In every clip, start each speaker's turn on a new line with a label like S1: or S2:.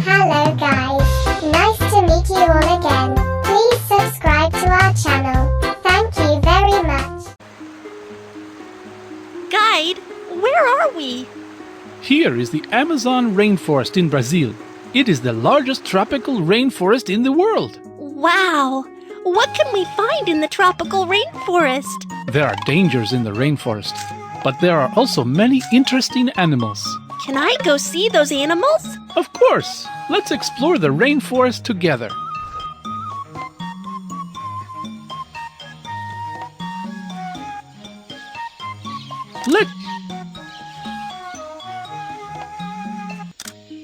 S1: Hello guys, nice to meet you all again. Please subscribe to our channel. Thank you very much.
S2: Guide, where are we?
S3: Here is the Amazon rainforest in Brazil. It is the largest tropical rainforest in the world.
S2: Wow! What can we find in the tropical rainforest?
S3: There are dangers in the rainforest, but there are also many interesting animals.
S2: Can I go see those animals?
S3: Of course! Let's explore the rainforest together.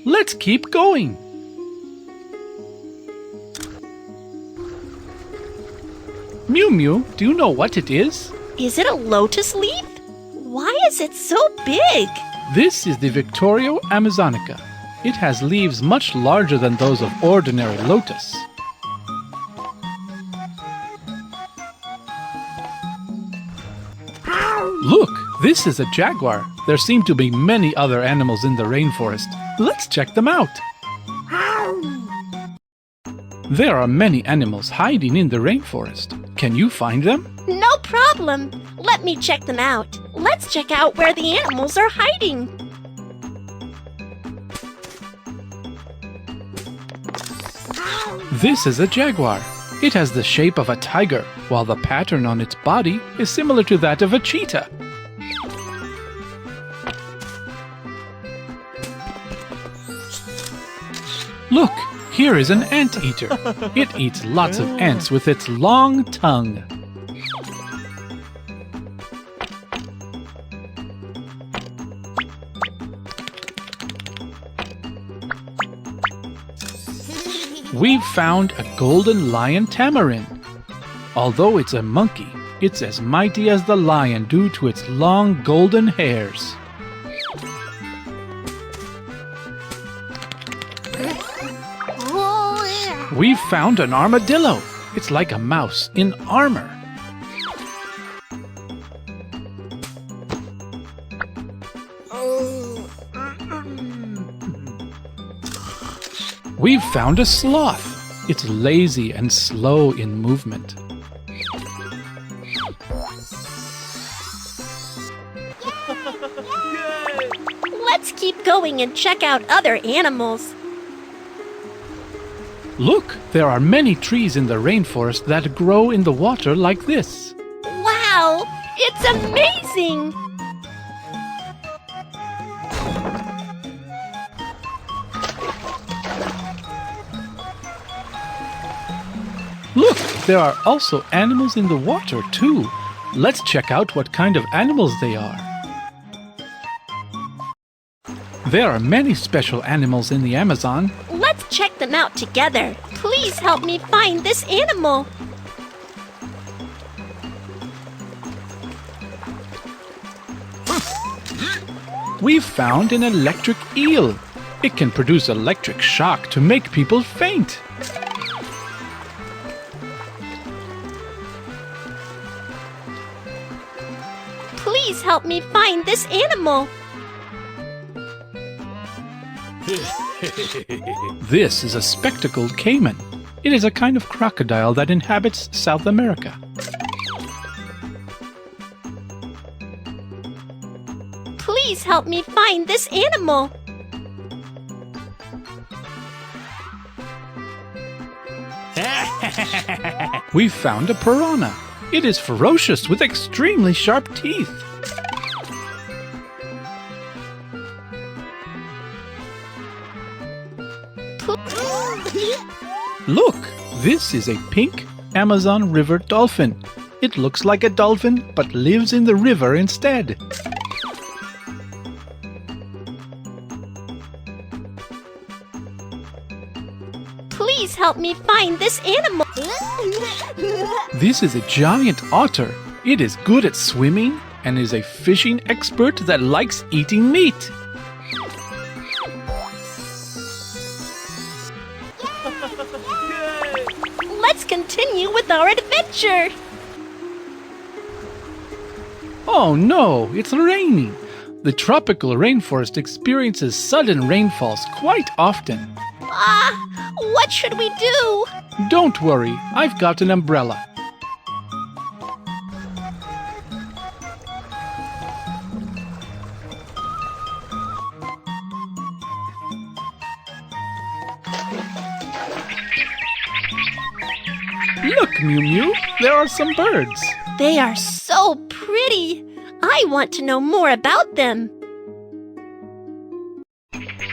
S3: Let's keep going. Mew Mew, do you know what it is?
S2: Is it a lotus leaf? Why is it so big?
S3: This is the Victorio amazonica. It has leaves much larger than those of ordinary lotus. Look, this is a jaguar. There seem to be many other animals in the rainforest. Let's check them out. There are many animals hiding in the rainforest. Can you find them?
S2: No problem. Let me check them out. Let's check out where the animals are hiding.
S3: This is a jaguar. It has the shape of a tiger, while the pattern on its body is similar to that of a cheetah. Look, here is an anteater. It eats lots of ants with its long tongue. We've found a golden lion tamarin. Although it's a monkey, it's as mighty as the lion due to its long golden hairs. We've found an armadillo. It's like a mouse in armor. We've found a sloth. It's lazy and slow in movement.
S2: Let's keep going and check out other animals.
S3: Look, there are many trees in the rainforest that grow in the water like this.
S2: Wow! It's amazing!
S3: Look, there are also animals in the water too. Let's check out what kind of animals they are. There are many special animals in the Amazon.
S2: Let's check them out together. Please help me find this animal.
S3: We've found an electric eel. It can produce electric shock to make people faint.
S2: Please help me find this animal.
S3: This is a spectacled caiman. It is a kind of crocodile that inhabits South America.
S2: Please help me find this animal.
S3: We've found a piranha. It is ferocious with extremely sharp teeth. Look, this is a pink Amazon River dolphin. It looks like a dolphin but lives in the river instead.
S2: Please help me find this animal.
S3: This is a giant otter. It is good at swimming and is a fishing expert that likes eating meat.
S2: Let's continue with our adventure.
S3: Oh no, it's raining. The tropical rainforest experiences sudden rainfalls quite often.
S2: What should we do?
S3: Don't worry, I've got an umbrella. Look, Mew Mew, there are some birds.
S2: They are so pretty. I want to know more about them.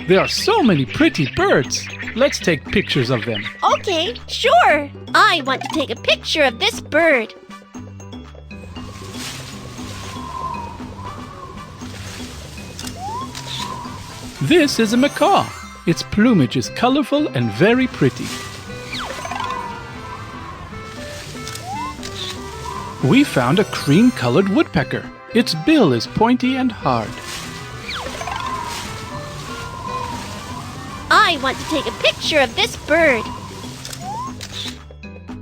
S3: There are so many pretty birds. Let's take pictures of them.
S2: Okay, sure. I want to take a picture of this bird.
S3: This is a macaw. Its plumage is colorful and very pretty. We found a cream-colored woodpecker. Its bill is pointy and hard.
S2: I want to take a picture of this bird.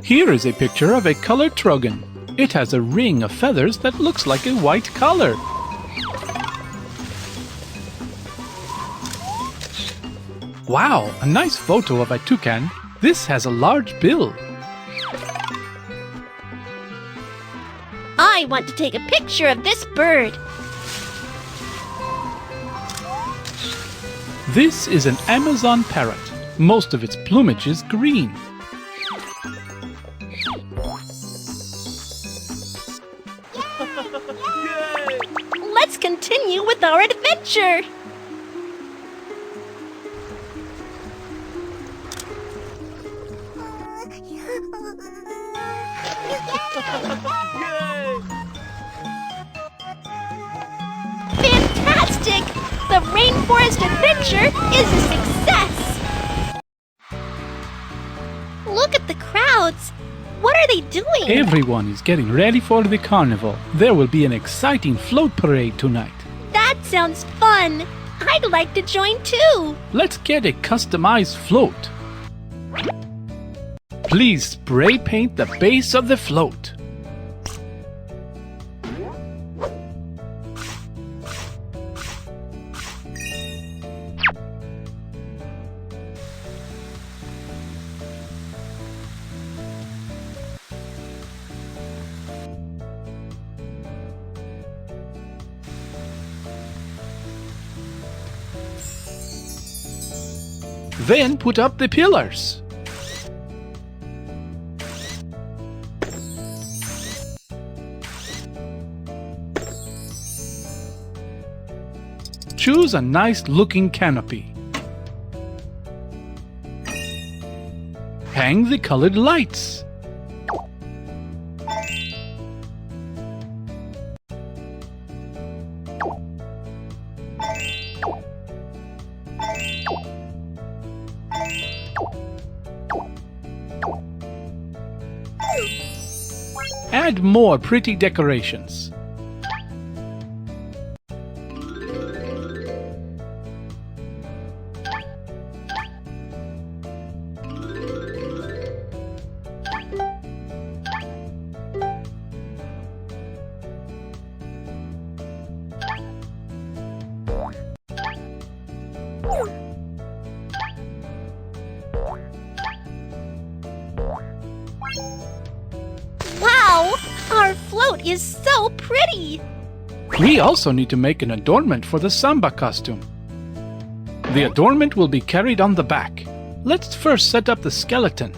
S3: Here is a picture of a colored trogon. It has a ring of feathers that looks like a white collar. Wow, a nice photo of a toucan. This has a large bill.
S2: I want to take a picture of this bird.
S3: This is an Amazon parrot. Most of its plumage is green.
S2: Let's continue with our adventure. Fantastic! The Rainforest adventure is a success! Look at the crowds! What are they doing?
S3: Everyone is getting ready for the carnival. There will be an exciting float parade tonight.
S2: That sounds fun! I'd like to join too!
S3: Let's get a customized float. Please spray paint the base of the float. Then put up the pillars. Choose a nice looking canopy. Hang the colored lights. Add more pretty decorations.
S2: Wow! Our float is so pretty!
S3: We also need to make an adornment for the samba costume. The adornment will be carried on the back. Let's first set up the skeleton.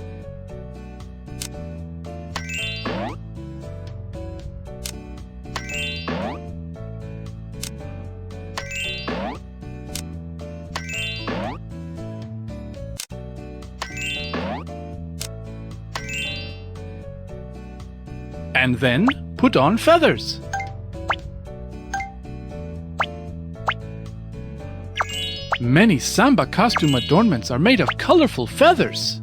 S3: And then put on feathers. Many samba costume adornments are made of colorful feathers.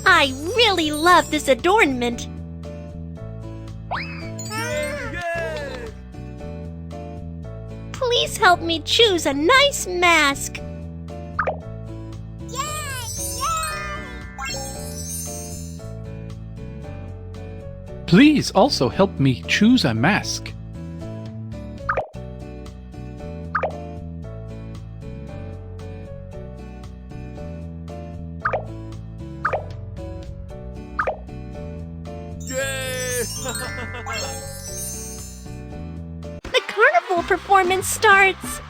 S2: I really love this adornment. Please help me choose a nice mask.
S3: Please also help me choose a mask.
S2: The carnival performance starts.